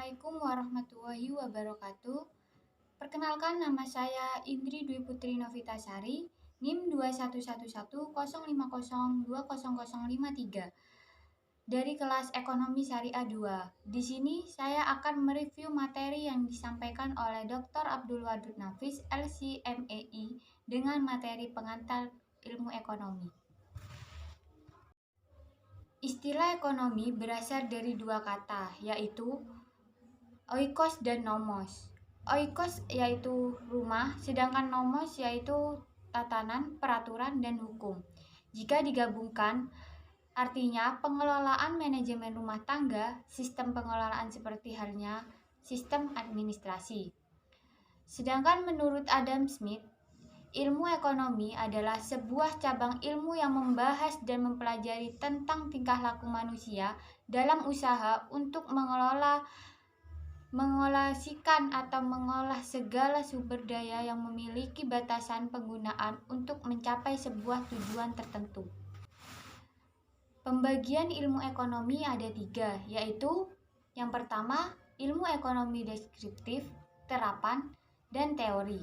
Assalamualaikum warahmatullahi wabarakatuh. Perkenalkan, nama saya Indri Dwi Putri Novitasari, NIM 21110050200053 dari kelas Ekonomi Syariah 2. Di sini saya akan mereview materi yang disampaikan oleh Dr. Abdul Wadud Nafis, LC.MEI, dengan materi pengantar ilmu ekonomi. Istilah ekonomi berasal dari dua kata, yaitu oikos dan nomos. Oikos yaitu rumah, sedangkan nomos yaitu tatanan, peraturan, dan hukum. Jika digabungkan, artinya pengelolaan manajemen rumah tangga, sistem pengelolaan seperti halnya sistem administrasi. Sedangkan menurut Adam Smith, ilmu ekonomi adalah sebuah cabang ilmu yang membahas dan mempelajari tentang tingkah laku manusia dalam usaha untuk mengolahsikan atau mengolah segala sumber daya yang memiliki batasan penggunaan untuk mencapai sebuah tujuan tertentu. Pembagian ilmu ekonomi ada 3, yaitu yang pertama, ilmu ekonomi deskriptif, terapan, dan teori.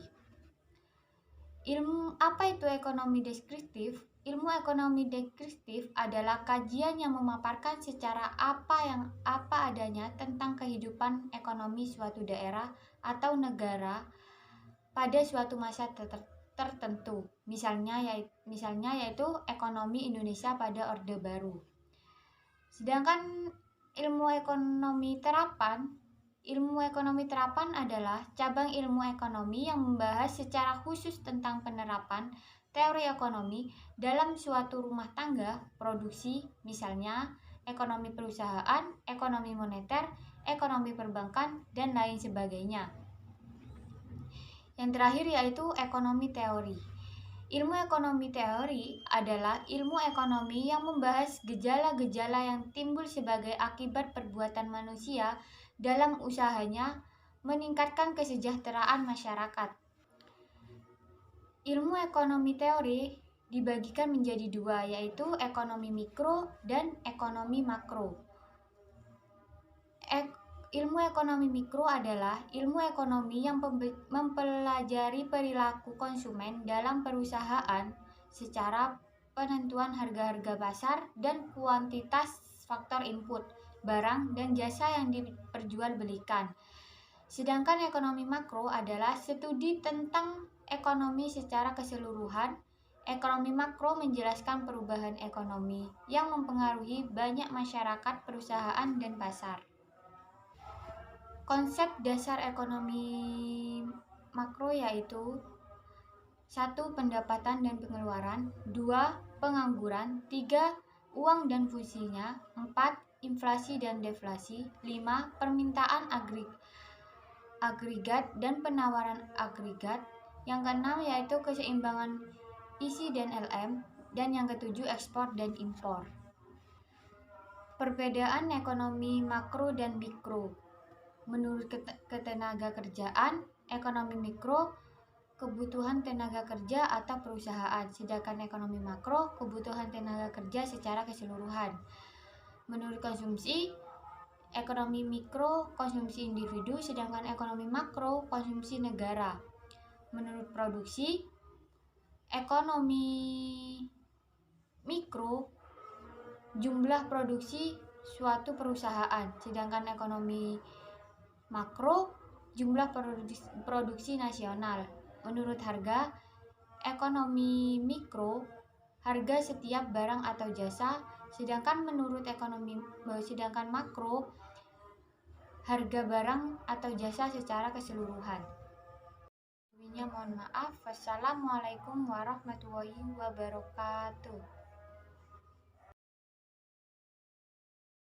Apa itu ekonomi deskriptif? Ilmu ekonomi deskriptif adalah kajian yang memaparkan secara apa adanya tentang kehidupan ekonomi suatu daerah atau negara pada suatu masa tertentu. Misalnya yaitu ekonomi Indonesia pada Orde Baru. Sedangkan ilmu ekonomi terapan adalah cabang ilmu ekonomi yang membahas secara khusus tentang penerapan teori ekonomi dalam suatu rumah tangga, produksi, misalnya ekonomi perusahaan, ekonomi moneter, ekonomi perbankan, dan lain sebagainya. Yang terakhir yaitu ekonomi teori. Ilmu ekonomi teori adalah ilmu ekonomi yang membahas gejala-gejala yang timbul sebagai akibat perbuatan manusia dalam usahanya meningkatkan kesejahteraan masyarakat. Ilmu ekonomi teori dibagikan menjadi 2, yaitu ekonomi mikro dan ekonomi makro. Ilmu ekonomi mikro adalah ilmu ekonomi yang mempelajari perilaku konsumen dalam perusahaan secara penentuan harga-harga pasar dan kuantitas faktor input, barang dan jasa yang diperjualbelikan. Sedangkan ekonomi makro adalah studi tentang ekonomi secara keseluruhan. Ekonomi makro menjelaskan perubahan ekonomi yang mempengaruhi banyak masyarakat, perusahaan, dan pasar. Konsep dasar ekonomi makro yaitu 1. Pendapatan dan pengeluaran, 2. Pengangguran, 3. Uang dan fungsinya, 4. Inflasi dan deflasi, 5. Permintaan agregat dan penawaran agregat, yang keenam yaitu keseimbangan isi dan LM, dan yang ketujuh ekspor dan impor. Perbedaan ekonomi makro dan mikro. Menurut ketenaga kerjaan, ekonomi mikro kebutuhan tenaga kerja atau perusahaan, sedangkan ekonomi makro kebutuhan tenaga kerja secara keseluruhan. Menurut konsumsi, ekonomi mikro konsumsi individu, sedangkan ekonomi makro konsumsi negara. Menurut produksi, ekonomi mikro jumlah produksi suatu perusahaan, sedangkan ekonomi makro jumlah produksi nasional. Menurut harga, ekonomi mikro harga setiap barang atau jasa, sedangkan makro harga barang atau jasa secara keseluruhan. Mohon maaf. Wassalamualaikum warahmatullahi wabarakatuh.